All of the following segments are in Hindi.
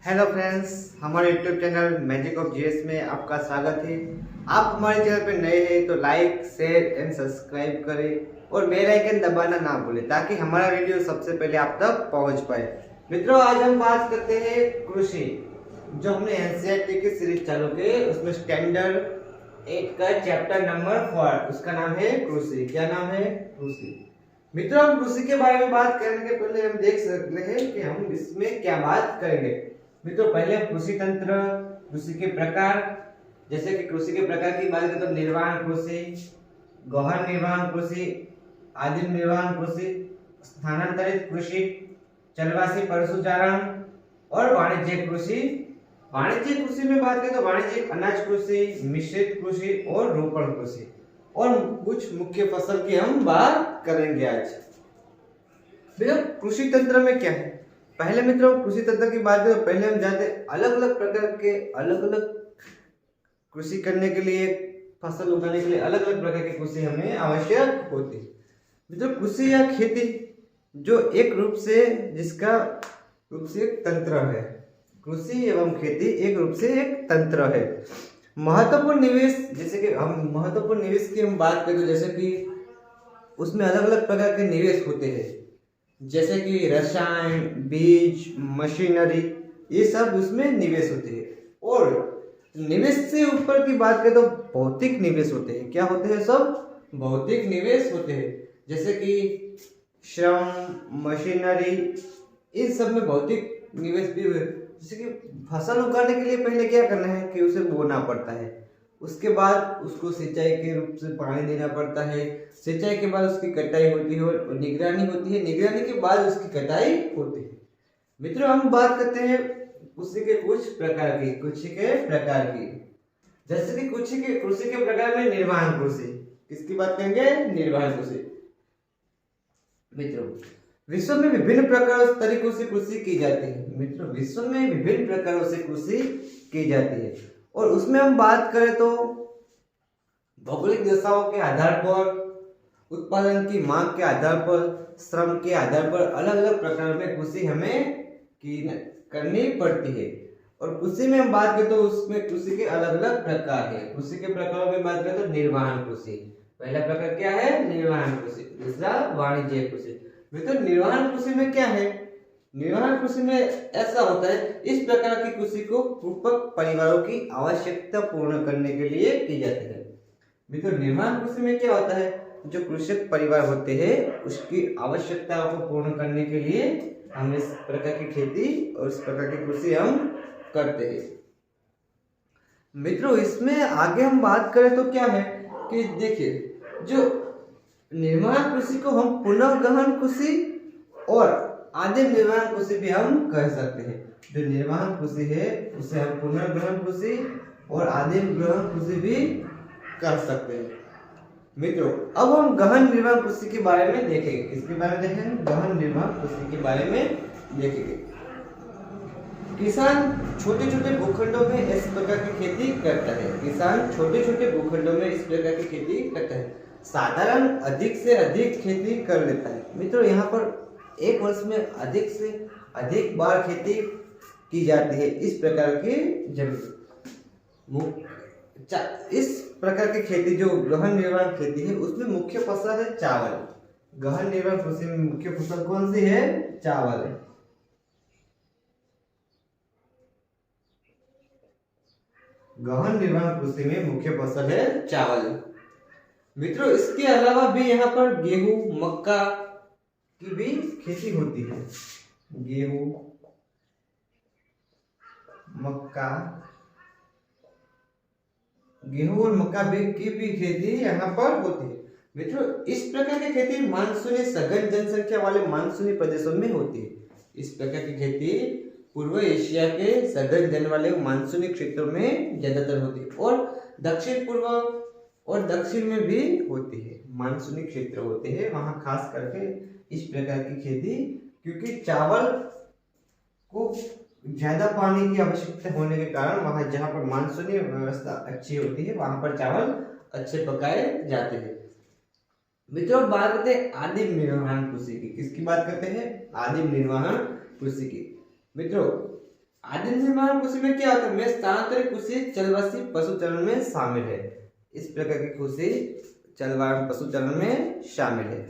हेलो फ्रेंड्स, हमारे YouTube channel magic of GS में आपका स्वागत है। आप हमारे चैनल पर नए हैं तो लाइक शेयर एंड सब्सक्राइब करें और बेल आइकन दबाना ना भूलें ताकि हमारा वीडियो सबसे पहले आप तक पहुंच पाए। मित्रों, आज हम बात करते हैं कृषि। जो हमने एनसीईआरटी की सीरीज चालू की उसमें स्टैंडर्ड 8 का चैप्टर नंबर 4 उसका नाम है कृषि। क्या नाम है? कृषि। मित्रों, हम कृषि के बारे में बात करने के पहले हम देख सकते हैं कि हम इसमें क्या बात करेंगे। मित्रों, पहले हम कृषि तंत्र, कृषि के प्रकार, जैसे कि कृषि के प्रकार की बात करें तो निर्वहन कृषि, गहन निर्वहन कृषि, आदिम निर्वहन कृषि, स्थानांतरित कृषि, चलवासी पशुचारण और वाणिज्यिक कृषि। वाणिज्यिक कृषि में बात करें तो वाणिज्यिक अनाज कृषि, मिश्रित कृषि और रोपण कृषि और कुछ मुख्य फसल की हम बात करेंगे आज। भैया, कृषि तंत्र में क्या है? पहले मित्रों, कृषि तंत्र की बात करें तो पहले हम जानते हैं अलग अलग प्रकार के अलग अलग कृषि करने के लिए, फसल उगाने के लिए अलग अलग प्रकार की कृषि हमें आवश्यक होती है। मित्रों, कृषि या खेती जो एक रूप से जिसका रूप से एक तंत्र है। कृषि एवं खेती एक रूप से एक तंत्र है। महत्वपूर्ण निवेश, जैसे कि हम महत्वपूर्ण निवेश की हम बात करें तो जैसे कि उसमें अलग अलग प्रकार के निवेश होते हैं, जैसे कि रसायन, बीज, मशीनरी, ये सब उसमें निवेश होते हैं। और निवेश से ऊपर की बात करें तो भौतिक निवेश होते हैं। क्या होते हैं? सब भौतिक निवेश होते हैं, जैसे कि श्रम, मशीनरी, इन सब में भौतिक निवेश भी हुए। जैसे कि फसल उगाने के लिए पहले क्या करना है कि उसे बोना पड़ता है, उसके बाद उसको सिंचाई के रूप से पानी देना पड़ता है, सिंचाई के बाद उसकी कटाई होती है और निगरानी होती है, निगरानी के बाद उसकी कटाई होती है। मित्रों, हम बात करते हैं कृषि के कुछ प्रकार की, कृषि के प्रकार की, जैसे कि कृषि के प्रकार में निर्वहन कृषि। किसकी बात करेंगे? निर्वहन कृषि। मित्रों, विश्व में विभिन्न प्रकारों तरीकों से कृषि की जाती है। मित्रों, विश्व में विभिन्न प्रकारों से कृषि की जाती है और उसमें हम बात करें तो भौगोलिक दशाओं के आधार पर, उत्पादन की मांग के आधार पर, श्रम के आधार पर अलग अलग प्रकार में कृषि हमें करनी पड़ती है। और कृषि में हम बात करें तो उसमें कृषि के अलग अलग प्रकार है। कृषि के प्रकारों में बात करें तो निर्वहन कृषि पहला प्रकार क्या है? निर्वहन कृषि। दूसरा वाणिज्यिक कृषि। मित्रों, निर्वहन कृषि में क्या है? निर्वहन कृषि में ऐसा होता है, इस प्रकार की कृषि को कृषक परिवारों की आवश्यकता पूर्ण करने के लिए की जाती है। मित्रों, निर्वहन कृषि में क्या होता है? जो कृषक परिवार होते हैं उसकी आवश्यकताओं को पूर्ण करने के लिए हम इस प्रकार की खेती और इस प्रकार की कृषि हम करते हैं। मित्रों, इसमें आगे हम बात करें तो क्या है कि देखिए, जो निर्वहन कृषि को हम पुनर्गहन कृषि और आदिम निर्वहन कृषि भी हम कह सकते हैं। जो निर्वहन कृषि है उसे हम पुनर्गहन कृषि और आदिम ग्रहण कृषि भी कर सकते हैं। मित्रों, अब हम गहन निर्वहन कृषि के बारे में देखेंगे। किसके बारे में देखेंगे? गहन निर्वहन कृषि के बारे में देखेंगे। किसान छोटे छोटे भूखंडों में इस प्रकार की खेती करता है। किसान छोटे छोटे भूखंडों में इस प्रकार की खेती करता है। साधारण अधिक से अधिक खेती कर लेता है। मित्रों, यहाँ पर एक वर्ष में अधिक से अधिक बार खेती की जाती है। इस प्रकार की जमीन, इस प्रकार की खेती जो गहन निर्वहन खेती है उसमें मुख्य फसल है चावल। गहन निर्वहन कृषि में मुख्य फसल कौन सी है? चावल है। गहन निर्वहन कृषि में मुख्य फसल है चावल। मित्रों, इसके अलावा भी यहाँ पर गेहूं, मक्का की भी खेती होती है। गेहूं, मक्का, गेहूं और मक्का की भी खेती यहाँ पर होती है। मित्रों, इस प्रकार की खेती मानसूनी सघन जनसंख्या वाले मानसूनी प्रदेशों में होती है। इस प्रकार की खेती पूर्व एशिया के सघन जन वाले मानसूनी क्षेत्रों में ज्यादातर होती है और दक्षिण पूर्व और दक्षिण में भी होती है। मानसूनी क्षेत्र होते हैं वहां खास करके इस प्रकार की खेती, क्योंकि चावल को ज्यादा पानी की आवश्यकता होने के कारण वहां जहां पर मानसूनी व्यवस्था अच्छी होती है वहां पर चावल अच्छे पकाए जाते हैं। मित्रों, बात करते हैं आदिम निर्वहन कृषि की। किसकी बात करते हैं? आदिम निर्वहन कृषि की। मित्रों, आदिम निर्माण कृषि में क्या होता है, में स्थानांतरित कृषि चलवासी पशु चरण में शामिल है। इस प्रकार की कृषि चलवान पशु चरण में शामिल है।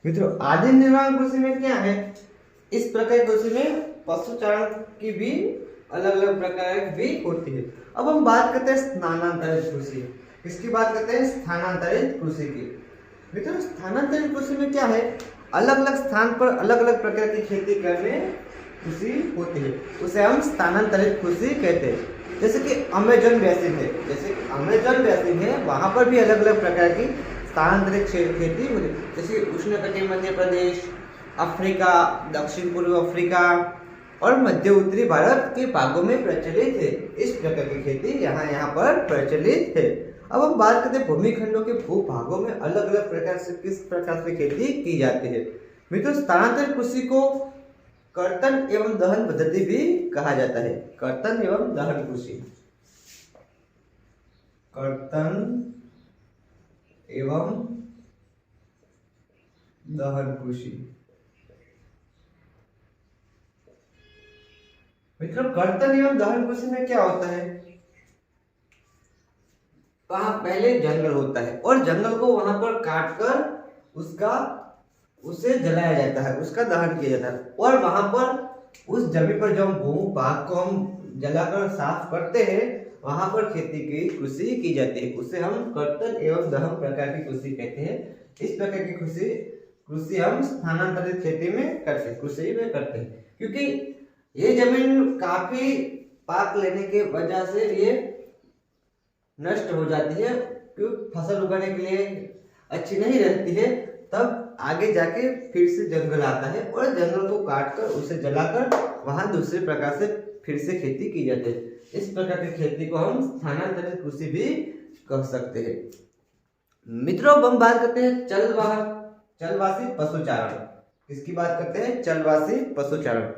मित्रों आदिम निर्माण कृषि में क्या है, इस प्रकार की कृषि में पशु चारण की भी अलग अलग प्रकार भी होती है। अब हम बात करते हैं स्थानांतरित कृषि। किसकी बात करते हैं, स्थानांतरित कृषि की। मित्रों स्थानांतरित कृषि में क्या है, अलग अलग स्थान पर अलग अलग प्रकार की खेती करने कृषि होती है, उसे हम स्थानांतरित कृषि कहते हैं। जैसे कि अमेजन बेसिन है, जैसे अमेजन बेसिन है वहां पर भी अलग अलग प्रकार की स्थानांतरित खेती होती है। जैसे उष्णकटिबंधीय मध्य प्रदेश, अफ्रीका, दक्षिण पूर्व अफ्रीका और मध्य उत्तरी भारत के भागों में प्रचलित है। इस प्रकार की खेती यहाँ पर प्रचलित है। अब हम बात करते हैं भूमिखंडों के भूभागों में अलग अलग प्रकार से किस प्रकार से खेती की जाती है। मित्रों स्थानांतरित कृषि को कर्तन एवं दहन पद्धति भी कहा जाता है। कर्तन एवं दहन कृषि, कर्तन एवं दहन कृषि। मित्रों कर्तन एवं दहन कृषि में क्या होता है, वहां पहले जंगल होता है और जंगल को वहां पर काट कर उसे जलाया जाता है, उसका दहन किया जाता है और वहां पर उस जमीन पर जो भू भाग को हम जलाकर साफ करते हैं वहां पर खेती की कृषि की जाती है। उसे हम कर्तन एवं दहन प्रकार की कृषि कहते हैं। इस प्रकार की कृषि हम स्थानांतरित खेती में करते हैं, कृषि में करते हैं, क्योंकि ये जमीन काफी पाक लेने के वजह से ये नष्ट हो जाती है, क्योंकि फसल उगाने के लिए अच्छी नहीं रहती है। तब आगे जाके फिर से जंगल आता है और जंगल को काट कर उसे जलाकर वहां दूसरे प्रकार से फिर से खेती की जाती है। इस प्रकार की खेती को हम स्थानांतरित कृषि भी कह सकते हैं। मित्रों हम बात करते हैं चलवासी पशुचारण। किसकी बात करते हैं, चलवासी पशुचारण।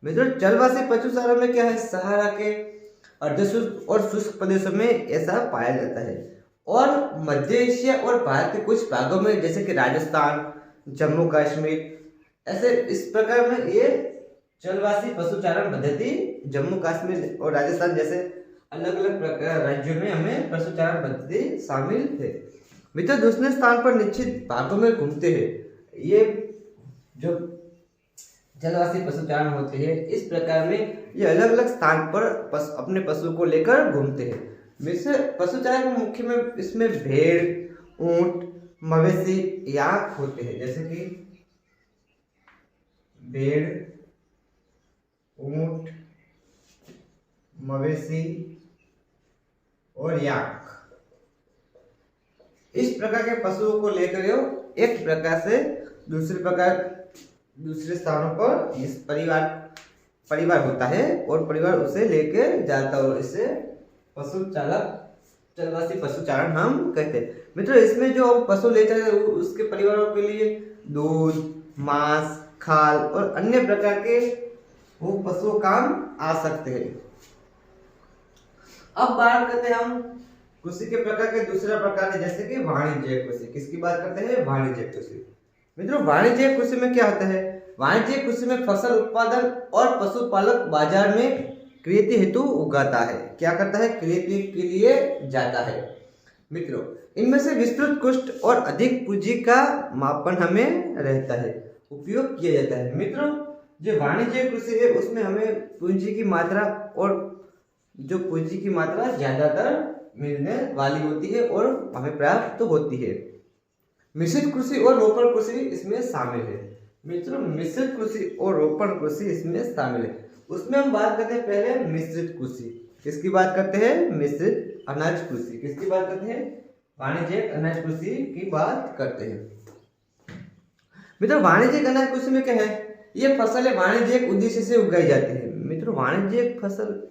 मित्रों चलवासी पशुचारण में क्या है, सहारा के अर्धशुष्क और शुष्क प्रदेशों में ऐसा पाया जाता है और मध्य एशिया और भारत के कुछ भागों में जैसे कि राजस्थान, जम्मू कश्मीर, ऐसे इस प्रकार में ये चलवासी पशुचारण पद्धति जम्मू कश्मीर और राजस्थान जैसे अलग अलग प्रकार राज्यों में हमें पशुचारण पद्धति शामिल है। मित्र दूसरे स्थान पर निश्चित भागों में घूमते हैं। ये जो जलवासी पशुचारण होते हैं इस प्रकार में ये अलग अलग स्थान पर अपने पशु को लेकर घूमते हैं। वैसे पशुचारण मुख्य में इसमें भेड़, ऊंट, मवेशी, याक होते हैं। जैसे कि भेड़, ऊंट, मवेशी और याक, इस प्रकार के पशुओं को लेकर एक प्रकार से दूसरे स्थानों पर इस परिवार होता है और परिवार उसे लेके जाता है और इसे चलवासी पशुचारण हम कहते हैं। मित्रों इसमें जो पशु ले जाते हैं उसके परिवारों के लिए दूध, मांस, खाल और अन्य प्रकार के वो पशु काम आ सकते हैं। अब बात करते हैं हम कृषि के प्रकार के दूसरा प्रकार है, जैसे कि वाणिज्यिक कृषि। किसकी बात करते हैं, वाणिज्यिक कृषि। मित्रों वाणिज्यिक कृषि में क्या होता है, वाणिज्यिक कृषि में फसल उत्पादन और पशुपालक बाजार में क्रय हेतु उगाता है। क्या करता है, क्रय के लिए जाता है। मित्रों इनमें से विस्तृत कुष्ठ और अधिक पूंजी का मापन हमें रहता है, उपयोग किया जाता है। मित्रों जो वाणिज्यिक कृषि है उसमें हमें पूंजी की मात्रा और जो पूंजी की मात्रा ज्यादातर मिलने वाली होती है और हमें प्राप्त होती है। मिश्रित कृषि और रोपण कृषि इसमें शामिल है। मित्रों मिश्रित कृषि और रोपण कृषि इसमें शामिल है। उसमें हम बात करते हैं पहले मिश्रित कृषि। किसकी बात करते हैं, मिश्रित अनाज कृषि। किसकी बात करते हैं, वाणिज्यिक अनाज कृषि की बात करते हैं। मित्रों वाणिज्यिक अनाज कृषि में क्या है, ये फसलें वाणिज्यिक उद्देश्य से उगाई जाती है। मित्रों वाणिज्यिक फसल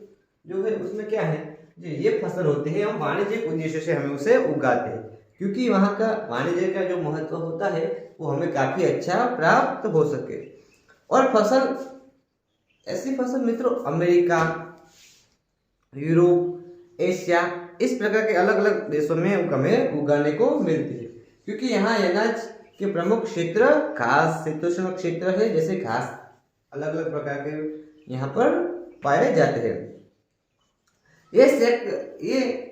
जो है उसमें क्या है, ये फसल होते हैं हम वाणिज्यिक उद्देश्य से हमें उसे उगाते हैं, क्योंकि वहाँ का वाणिज्य का जो महत्व होता है वो हमें काफी अच्छा प्राप्त हो सके। और फसल ऐसी फसल मित्रों अमेरिका, यूरोप, एशिया इस प्रकार के अलग अलग देशों में हमें उगाने को मिलती है, क्योंकि यहाँ अनाज के प्रमुख क्षेत्र घास शीतोष्ण क्षेत्र है, जैसे घास अलग अलग प्रकार के यहाँ पर पाए जाते हैं। ये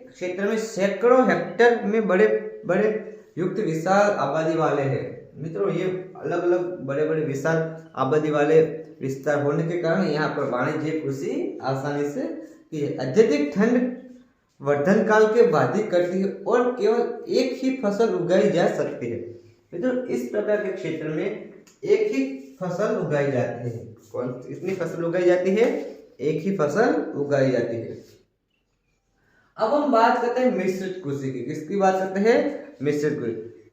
क्षेत्र में सैकड़ों हेक्टेयर में बड़े बड़े युक्त विशाल आबादी वाले हैं। मित्रों, ये अलग अलग बड़े बड़े विशाल आबादी वाले विस्तार होने के कारण यहाँ पर वाणिज्य कृषि आसानी से की है। अत्यधिक ठंड वर्धन काल के बाधित करती है और केवल एक ही फसल उगाई जा सकती है। मित्रों, इस प्रकार के क्षेत्र में एक ही फसल उगाई जाती है। कौन कितनी फसल उगाई जाती है? एक ही फसल उगाई जाती है। अब हम बात करते हैं मिश्रित कृषि की। किसकी बात करते हैं? मिश्रित कृषि।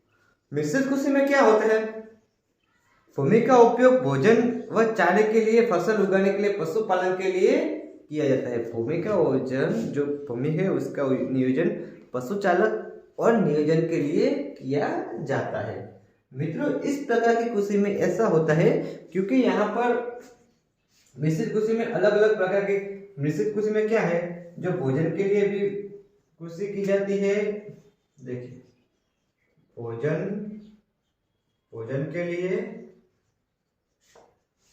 मिश्रित कृषि में क्या होता है? भूमि का उपयोग भोजन व चारे के लिए, फसल उगाने के लिए, पशुपालन के लिए किया जाता है। भूमि का वजन, जो भूमि है उसका नियोजन पशुचालक और नियोजन के लिए किया जाता है। मित्रों, इस प्रकार की कृषि में ऐसा होता है क्योंकि यहाँ पर मिश्रित कृषि में अलग अलग प्रकार के, मिश्रित कृषि में क्या है, जो भोजन के लिए भी कृषि की जाती है। देखिए, भोजन के लिए,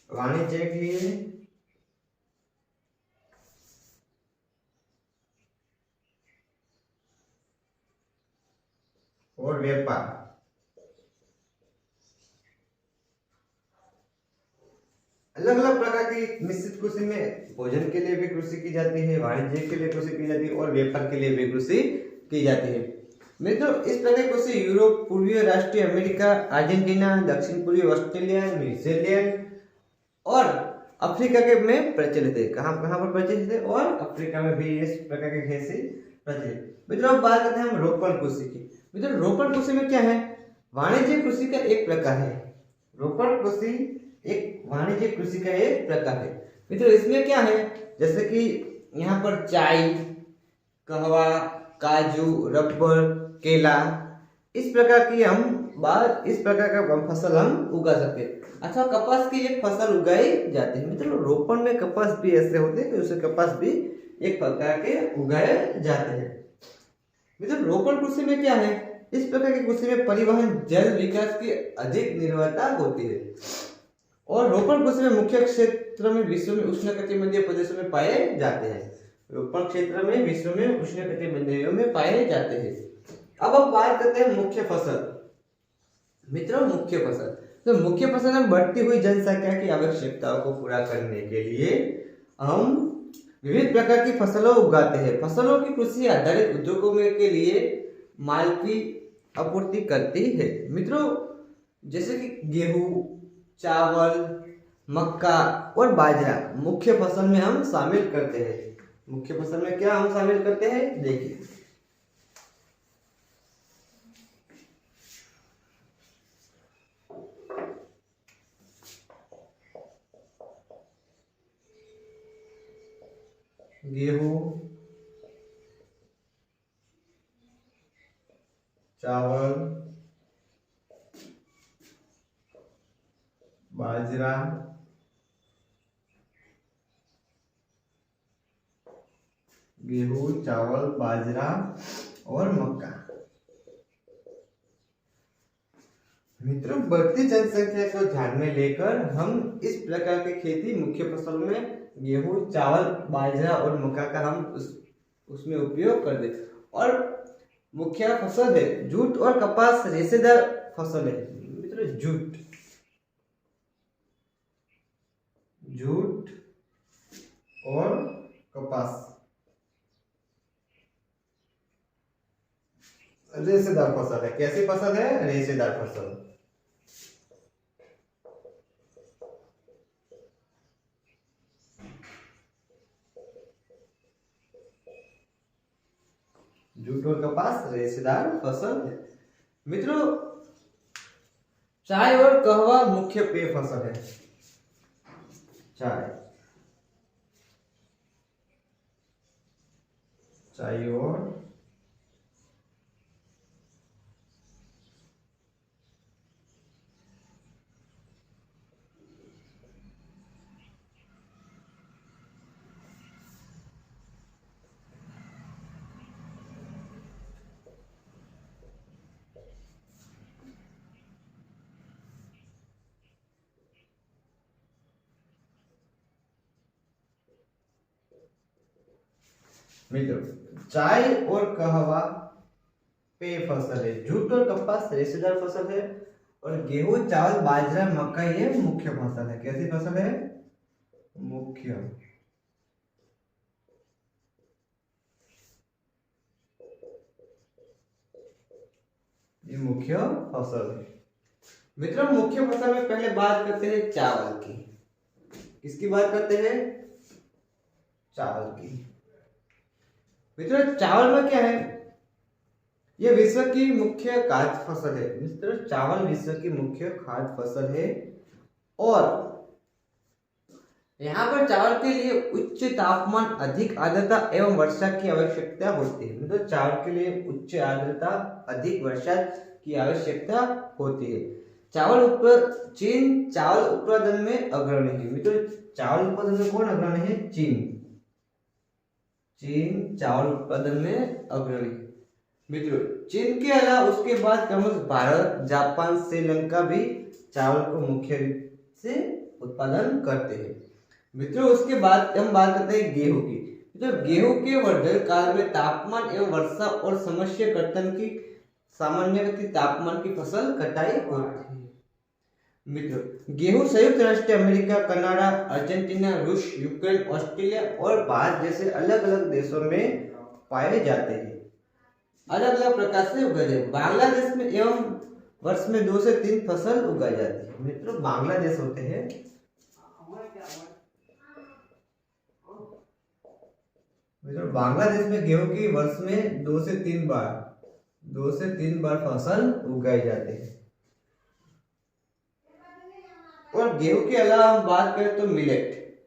वाणिज्य के लिए और व्यापार। अलग अलग प्रकार की मिश्रित कृषि में भोजन के लिए भी कृषि की जाती है, वाणिज्य के लिए कृषि की जाती है और व्यापार के लिए भी कृषि की जाती है। मित्रों, इस प्रकार की कृषि यूरोप, पूर्वी राष्ट्रीय अमेरिका, अर्जेंटीना, दक्षिण पूर्वी ऑस्ट्रेलिया, न्यूजीलैंड और अफ्रीका के में प्रचलित है। कहाँ कहाँ पर प्रचलित है? और अफ्रीका में भी इस प्रकार की खेती प्रचलित। मित्रों, अब बात करते हैं हम रोपण कृषि की। मित्रों, रोपण कृषि में क्या है? वाणिज्य कृषि का एक प्रकार है। रोपण कृषि एक वाणिज्य कृषि का एक प्रकार है। मित्रों, इसमें क्या है, जैसे कि यहाँ पर चाय, कहवा, काजू, रबर, केला, इस प्रकार की इस प्रकार का फसल हम उगा सकते हैं। अच्छा, कपास की एक फसल उगाई जाती है। मित्रों, रोपण में कपास भी ऐसे होते हैं कि उसे कपास भी एक प्रकार के उगाए जाते हैं। मित्रों, रोपण कृषि में क्या है, इस प्रकार की कृषि में परिवहन, जल विकास की अधिक निर्भरता होती है। और रोपण कृषि में मुख्य क्षेत्र में विश्व में उष्णकटिबंधीय प्रदेशों में पाए जाते हैं। रोपण क्षेत्र में विश्व में उष्णकटिबंधीय में पाए जाते हैं। अब हम बात करते हैं मुख्य फसल। मित्रों, मुख्य फसल, तो मुख्य फसल में बढ़ती हुई जनसंख्या की आवश्यकताओं को पूरा करने के लिए हम विविध प्रकार की फसलों उगाते हैं। फसलों की कृषि आधारित उद्योगों में के लिए माल की आपूर्ति करती है। मित्रों, जैसे कि गेहूं, चावल, मक्का और बाजरा मुख्य फसल में हम शामिल करते हैं। मुख्य फसल में क्या हम शामिल करते हैं? देखिए, गेहूं, चावल, बाजरा, गेहूं, चावल, बाजरा और मक्का। मित्रों, बढ़ती जनसंख्या को ध्यान में लेकर हम इस प्रकार की खेती मुख्य फसल में गेहूं, चावल, बाजरा और मक्का का हम उसमें उपयोग कर दे। और मुख्य फसल है जूट और कपास, रेशेदार फसल है। मित्रों, जूट और कपास रेशेदार फसल है। कैसी फसल है? रेशेदार फसल। जूट और कपास रेशेदार फसल है। मित्रों, चाय और कहवा मुख्य पेय फसल है। चाय और मित्रों, चाय और कहवा पेय फसल है, जूट और कपास रेशेदार फसल है, और गेहूं, चावल, बाजरा, मक्का ये मुख्य फसल है। कैसी फसल है? मुख्य। ये मुख्य फसल है। मित्रों, मुख्य फसल में पहले बात करते हैं चावल की। किसकी बात करते हैं? चावल की। मित्रों, चावल में क्या है? यह विश्व की मुख्य खाद्य फसल है। मित्रों, चावल विश्व की मुख्य खाद्य फसल है, और यहाँ पर चावल के लिए उच्च तापमान, अधिक आर्द्रता एवं वर्षा की आवश्यकता होती है। मतलब चावल के लिए उच्च आर्द्रता, अधिक वर्षा की आवश्यकता होती है। चीन चावल उत्पादन में अग्रणी है। मित्रों, चावल उत्पादन में कौन अग्रणी है? चीन चावल उत्पादन में अग्रणी। मित्रों, चीन के अलावा उसके बाद क्रमशः भारत, जापान, श्रीलंका भी चावल को मुख्य रूप से उत्पादन करते हैं। मित्रों, उसके बाद हम बात करते हैं गेहूं की। तो गेहूं के वर्धन काल में तापमान एवं वर्षा और समस्या कर्तन की सामान्य तापमान की फसल कटाई होती है। मित्रों, गेहूं संयुक्त राष्ट्र अमेरिका, कनाडा, अर्जेंटीना, रूस, यूक्रेन, ऑस्ट्रेलिया और भारत जैसे अलग अलग देशों में पाए जाते हैं। अलग अलग प्रकार से उगाए जाते हैं। बांग्लादेश में एवं वर्ष में 2 से 3 फसल उगाई जाती है। मित्रों, बांग्लादेश होते हैं, मित्रों बांग्लादेश में गेहूं की वर्ष में 2 से 3 बार फसल उगाई जाती है। और गेहूं के अलावा हम बात करें तो मिलेट,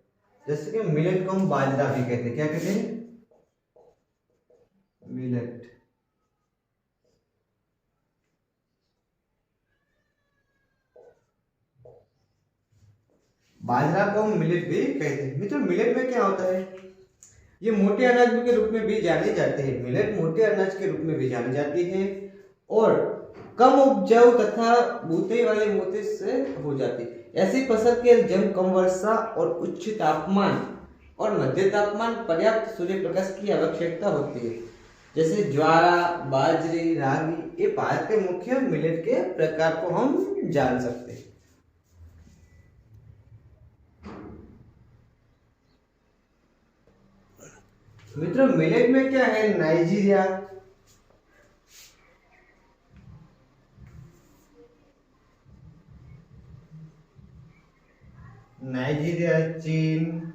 जैसे कि मिलेट को हम बाजरा भी कहते हैं। क्या कहते हैं? मिलेट। बाजरा को हम मिलेट भी कहते हैं। मित्रों, मिलेट में क्या होता है? ये मोटे अनाज के रूप में भी जाने जाते हैं। मिलेट मोटे अनाज के रूप में भी जानी जाती है, और कम उपजाऊ तथा बूते वाले मोटे से हो जाती है। ऐसी फसल के जब कम वर्षा और उच्च तापमान और मध्य तापमान, पर्याप्त सूर्य प्रकाश की आवश्यकता होती है। जैसे ज्वारा, बाजरी, रागी, ये भारत के मुख्य मिलेट के प्रकार को हम जान सकते हैं। मित्रों, मिलेट में क्या है? नाइजीरिया, चीन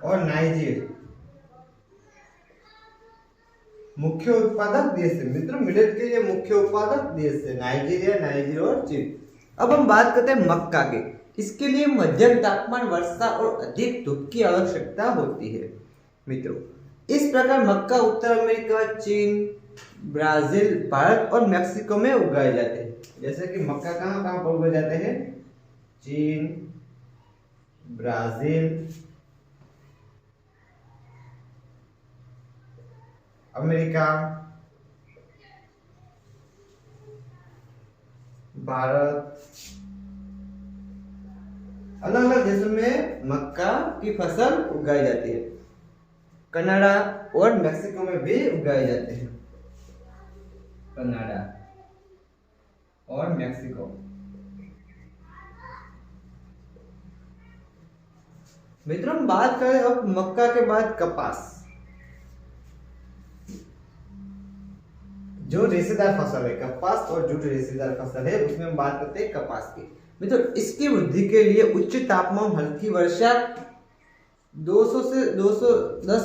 और नाइजीर मुख्य उत्पादक देश है। मित्रों, मिलेट के ये मुख्य उत्पादक देश है नाइजीरिया, नाइजीर और चीन। अब हम बात करते हैं मक्का के। इसके लिए मध्यम तापमान, वर्षा और अधिक धूप की आवश्यकता होती है। मित्रों, इस प्रकार मक्का उत्तर अमेरिका, चीन, ब्राजील, भारत और मेक्सिको में उगाए जाते हैं। जैसे कि मक्का कहाँ कहाँ पर उगाए जाते हैं? चीन, ब्राजील, अमेरिका, भारत, अलग अलग देशों में मक्का की फसल उगाई जाती है। कनाडा और मेक्सिको में भी उगाए जाते हैं। कनाडा और मेक्सिको। मित्रों, हम बात करें अब मक्का के बाद कपास, जो रेशेदार फसल है। कपास और जूट रेशेदार फसल है, उसमें हम बात करते हैं कपास की। मित्रों, इसकी वृद्धि के लिए उच्च तापमान, हल्की वर्षा, 200 से 210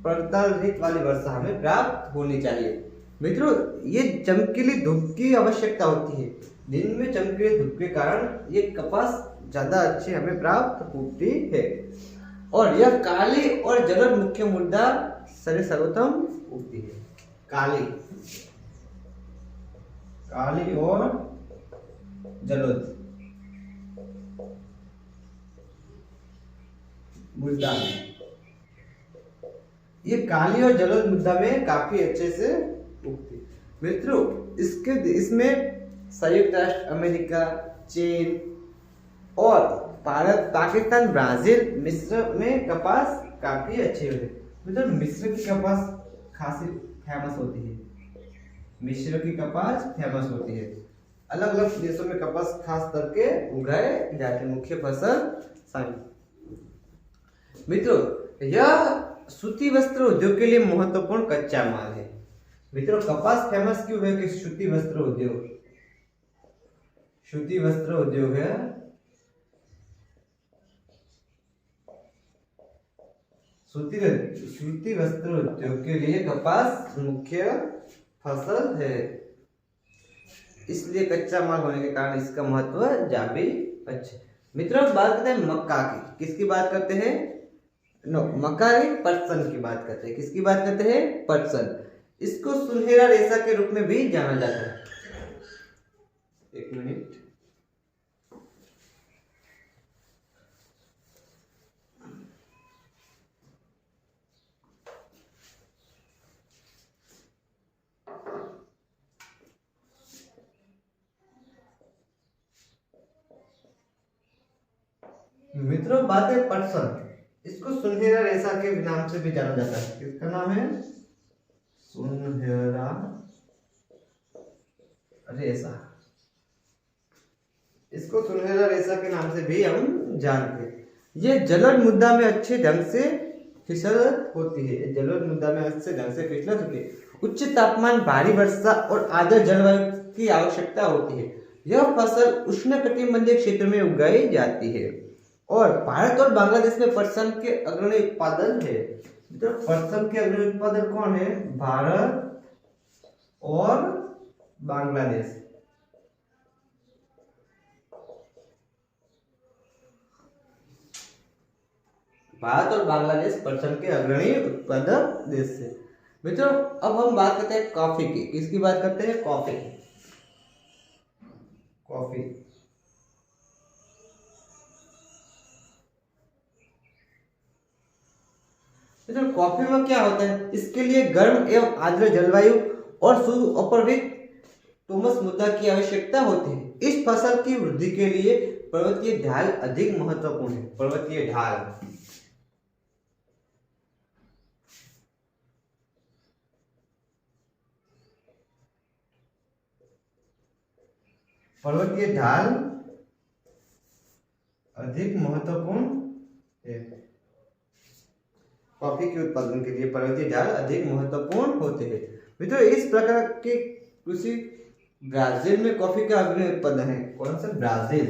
प्रतल वाली वर्षा हमें प्राप्त होनी चाहिए। मित्रों, ये चमकीली धूप की आवश्यकता होती है। दिन में चमकीली धूप के कारण ये कपास ज्यादा अच्छी हमें प्राप्त होती है, और यह काली और जलोढ़ मुख्य मृदा सर्वोत्तम उगती है। काली और जलोढ़ मृदा, ये काली और जलोढ़ मृदा में काफी अच्छे से उगती। मित्रों, इसमें संयुक्त राष्ट्र अमेरिका, चीन और भारत, पाकिस्तान, ब्राजील, मिस्र में कपास काफी अच्छे होते। मित्रों मिस्र की कपास खासी फेमस होती है। मिस्र की कपास फेमस होती है। अलग अलग देशों में कपास खास करके उगाए जाते मुख्य फसल शामिल। मित्रों यह सूती वस्त्र उद्योग के लिए महत्वपूर्ण कच्चा माल है। मित्रों कपास फेमस क्यों है कि सूती वस्त्र उद्योग, सूती वस्त्र उद्योग है सूती वस्त्र उद्योग के लिए कपास मुख्य फसल है, इसलिए कच्चा माल होने के कारण इसका महत्व जावी अच्छा। मित्रों बात करते हैं मक्का की, किसकी बात करते हैं? मक्का की पटसन की बात करते हैं। किसकी बात करते हैं? पटसन। इसको सुनहरा रेशा के रूप में भी जाना जाता है। एक मिनट, मित्रों बात है पटसन। इसको सुनहरा रेशा के नाम से भी जाना जाता है। किसका नाम है? सुनहरा रेशा। इसको सुनहरा रेशा के नाम से भी हम जानते हैं। ये जलोढ़ मृदा में अच्छे ढंग से फिसलत होती है। जलोढ़ मृदा में अच्छे ढंग से फिसलत होती है। उच्च तापमान, भारी वर्षा और आर्द्र जलवायु की आवश्यकता होती है। यह फसल उष्णकटिबंधीय क्षेत्र में उगाई जाती है और भारत और बांग्लादेश में पटसन के अग्रणी उत्पादन है। तो पटसन के अग्रणी उत्पादक कौन है? भारत और बांग्लादेश। भारत और बांग्लादेश पटसन के अग्रणी उत्पादक देश है। मित्रों अब हम बात करते हैं कॉफी की। किसकी बात करते हैं? कॉफी। कॉफी तो कॉफी में क्या होता है? इसके लिए गर्म एवं आर्द्र जलवायु और सुअपर्वित टोमस मृदा की आवश्यकता होती है। इस फसल की वृद्धि के लिए पर्वतीय ढाल अधिक महत्वपूर्ण है। पर्वतीय ढाल, पर्वतीय ढाल अधिक महत्वपूर्ण है। कॉफी के उत्पादन के लिए पर्वतीय ढाल अधिक महत्वपूर्ण होते हैं। मित्रों इस प्रकार के कृषि ब्राजील में कॉफी का अग्रणी उत्पादन है। कौन सा? ब्राजील।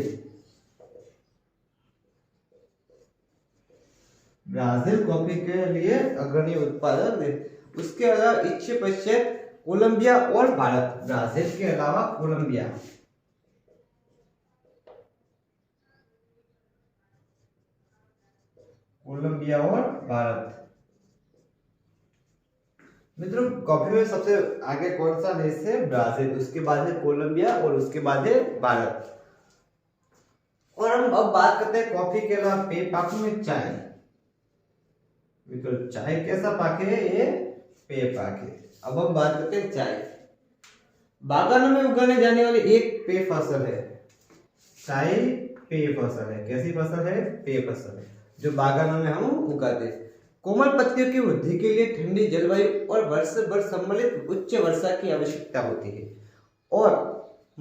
ब्राजील कॉफी के लिए अग्रणी उत्पादक है। उसके अलावा इसके पश्चात कोलंबिया और भारत। ब्राजील के अलावा कोलंबिया, कोलंबिया और भारत। मित्रों कॉफी में सबसे आगे कौन सा देश है? ब्राजील। उसके बाद है कोलंबिया और उसके बाद है भारत। और हम अब बात करते हैं कॉफी के अलावा पेय पाक में चाय। मित्रों चाय कैसा पाक है? ये पेय पाक है। अब हम बात करते हैं चाय। बागानों में उगाने जाने वाली एक पेय फसल है। चाय पेय फसल है। कैसी फसल है? पेय फसल है, जो बागानों में हम उगाते हैं। कोमल पत्तियों की वृद्धि के लिए ठंडी जलवायु और वर्ष भर सम्मिलित उच्च वर्षा की आवश्यकता होती है और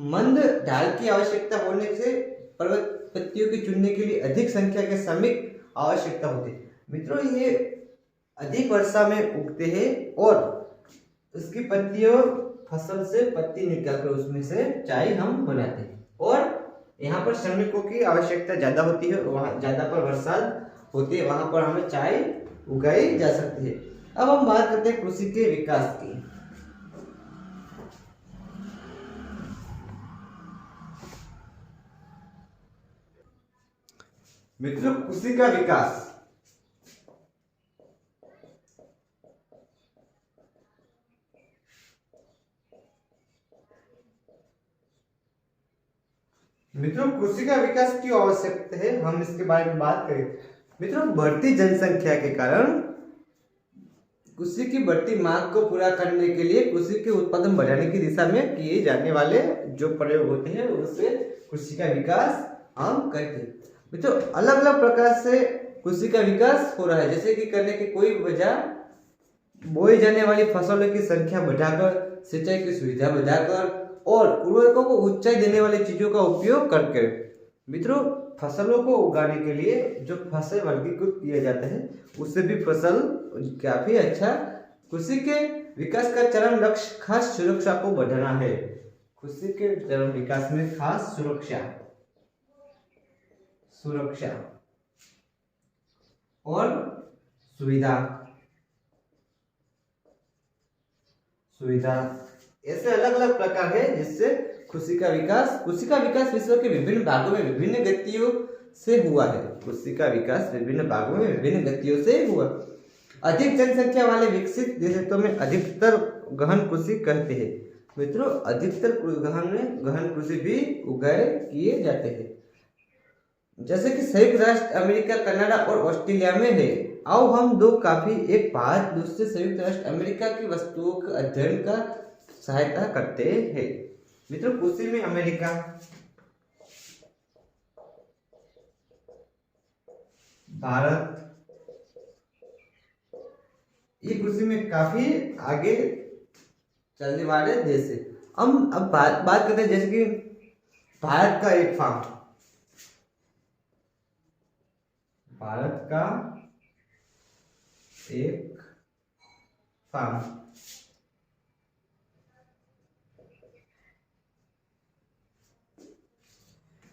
मंद ढाल की आवश्यकता होने से पर्वत पत्तियों की चुनने के लिए अधिक संख्या के श्रमिक आवश्यकता होती है। मित्रों ये अधिक वर्षा में उगते हैं और उसकी पत्तियों फसल से पत्ती निकालकर उसमें से चाय हम बनाते हैं। और यहाँ पर श्रमिकों की आवश्यकता ज्यादा होती है, वहाँ ज्यादा पर बरसात होती है, वहां पर हमें चाय उगाई जा सकती है। अब हम बात करते हैं कृषि के विकास की। मित्रों कृषि का विकास, मित्रों कृषि का विकास क्यों आवश्यक है, हम इसके बारे में बात करें। मित्रों बढ़ती जनसंख्या के कारण कृषि की बढ़ती मांग को पूरा करने के लिए कृषि के उत्पादन बढ़ाने की दिशा में किए जाने वाले जो प्रयोग होते हैं उससे कृषि का विकास हम करते हैं। मित्रों अलग अलग प्रकार से कृषि का विकास हो रहा है, जैसे कि करने की कोई वजह बोई जाने वाली फसलों की संख्या बढ़ाकर, सिंचाई की सुविधा बढ़ाकर और उर्वरकों को ऊंचाई देने वाली चीजों का उपयोग करके मित्रों फसलों को उगाने के लिए जो फसल वर्गीकृत किया जाता है उससे भी फसल काफी अच्छा। कृषि के विकास का चरम लक्ष्य खास सुरक्षा को बढ़ाना है। कृषि के चरम विकास में खास सुरक्षा सुरक्षा और सुविधा सुविधा ऐसे अलग अलग प्रकार है जिससे कृषि का विकास विश्व के विभिन्न भागों में विभिन्न गतियों से हुआ है। कृषि का विकास विभिन्न भागों में विभिन्न गतियों से हुआ। अधिक जनसंख्या वाले विकसित देशों में अधिकतर गहन कृषि करते हैं। मित्रों अधिकतर गहन कृषि भी उगाए किए जाते हैं, जैसे कि संयुक्त राष्ट्र अमेरिका, कनाडा और ऑस्ट्रेलिया में है। आओ हम दो काफी एक भारत दूसरे संयुक्त राष्ट्र अमेरिका की वस्तुओं के अध्ययन का सहायता करते हैं। मित्रों कृषि में अमेरिका, भारत ये कृषि में काफी आगे चलने वाले देश है। हम अब बात करते हैं जैसे कि भारत का एक फार्म, भारत का एक फार्म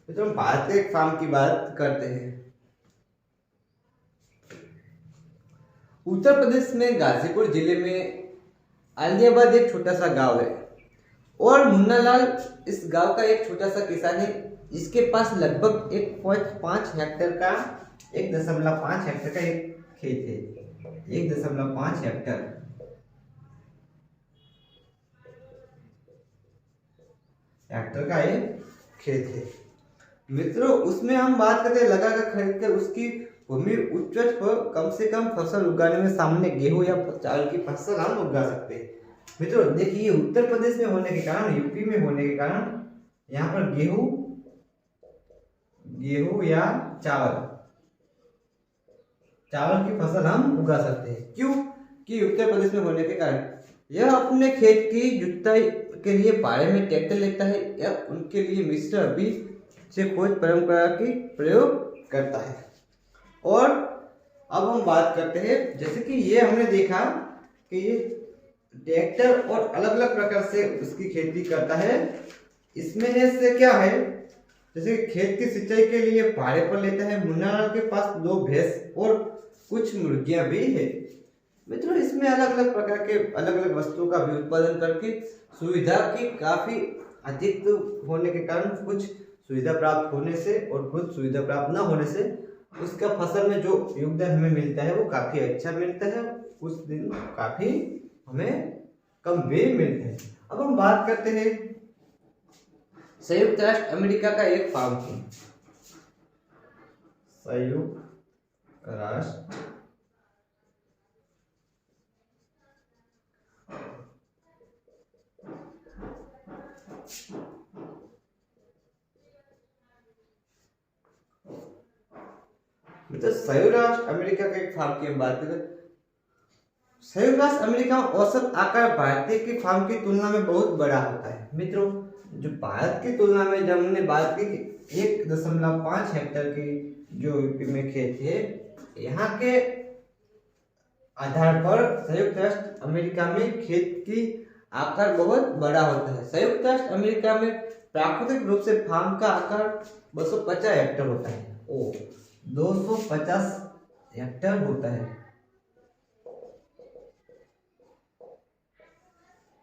तो हम भारत के एक फार्म की बात करते हैं। उत्तर प्रदेश में गाजीपुर जिले में आलियाबाद एक छोटा सा गांव है और मुन्नालाल इस गांव का एक छोटा सा किसान है। इसके पास लगभग 1.5 हेक्टेयर का 1.5 हेक्टेयर का एक खेत है। 1.5 हेक्टेयर का एक खेत है। मित्रों उसमें हम बात करते हैं लगा कर खरीद कर उसकी भूमि उच्च पर कम से कम फसल उगाने में सामने गेहूं या चावल की फसल हम उगा सकते हैं। मित्रों देखिए उत्तर प्रदेश में होने के कारण, यूपी में होने के कारण यहाँ पर गेहूं या चावल की फसल हम उगा सकते हैं। क्यों कि उत्तर प्रदेश में होने के कारण यह अपने खेत की जुताई के लिए बाड़े में ट्रैक्टर लेता है या उनके लिए मिश्र बीज से खोज परंपरा की प्रयोग करता है। और अब हम बात करते हैं जैसे कि ये हमने देखा कि ये ट्रैक्टर और अलग अलग प्रकार से उसकी खेती करता है। इसमें जैसे क्या है जैसे खेत की सिंचाई के लिए भाड़े पर लेता है। मुन्नालाल के पास 2 भैंस और कुछ मुर्गियां भी है। मित्रों इसमें अलग अलग प्रकार के अलग अलग वस्तुओं का भी उत्पादन करके सुविधा की काफी अधिक होने के कारण कुछ सुविधा प्राप्त होने से और कुछ सुविधा प्राप्त न होने से उसका फसल में जो योगदान हमें मिलता है वो काफी अच्छा मिलता है, कुछ दिन काफी हमें कम भी मिलता है। अब हम बात करते हैं संयुक्त राष्ट्र अमेरिका का एक फार्म की। संयुक्त राष्ट्र मतलब संयुक्त राष्ट्र अमेरिका के एक फार्म की हम बात करें। संयुक्त राष्ट्र अमेरिका में औसत आकार भारतीय के फार्म की तुलना में बहुत बड़ा होता है। मित्रों जो भारत की तुलना में जब हमने बात की 1.5 हेक्टेयर की जो यूपी में खेत है, यहाँ के आधार पर संयुक्त राष्ट्र अमेरिका में खेत की आकार बहुत बड़ा होता है। संयुक्त राष्ट्र अमेरिका में प्राकृतिक रूप से फार्म का आकार 250 हेक्टेयर होता है। 250 हेक्टेयर होता है।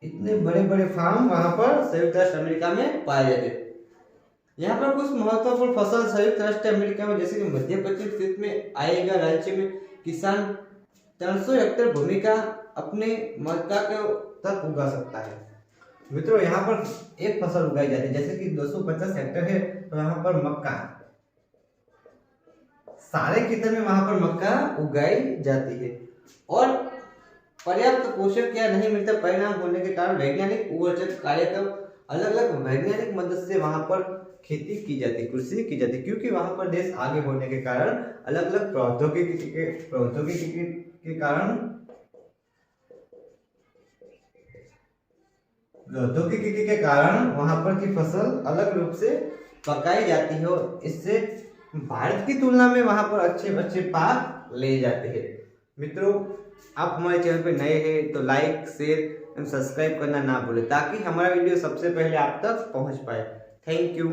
इतने बड़े बड़े फार्म वहां पर संयुक्त राष्ट्र अमेरिका में पाए जाते हैं। यहाँ पर कुछ महत्वपूर्ण फसल संयुक्त राष्ट्र अमेरिका में जैसे कि मध्य प्रदेश क्षेत्र में आएगा। राज्य में किसान 300 हेक्टेयर भूमि का अपने मक्का के तक उगा सकता है। मित्रों यहाँ पर एक फसल उगाई जाती है, जैसे कि 250 हेक्टेयर है तो यहाँ पर मक्का सारे क्षेत्र में वहां पर मक्का उगाई जाती है और पर्याप्त पोषक या नहीं मिलता परिणाम होने के कारण वैज्ञानिक उर्वरक कार्यक्रम अलग अलग वैज्ञानिक मदद से वहां पर खेती की जाती है, कृषि की जाती है। क्योंकि वहां पर देश आगे होने के कारण अलग अलग प्रौद्योगिकी के कारण प्रौद्योगिकी के कारण वहां पर की फसल अलग रूप से पकाई जाती है और इससे भारत की तुलना में वहां पर अच्छे अच्छे पाक ले जाते हैं। मित्रों, आप हमारे चैनल पे नए हैं तो लाइक शेयर एंड सब्सक्राइब करना ना भूलें ताकि हमारा वीडियो सबसे पहले आप तक पहुंच पाए। Thank you.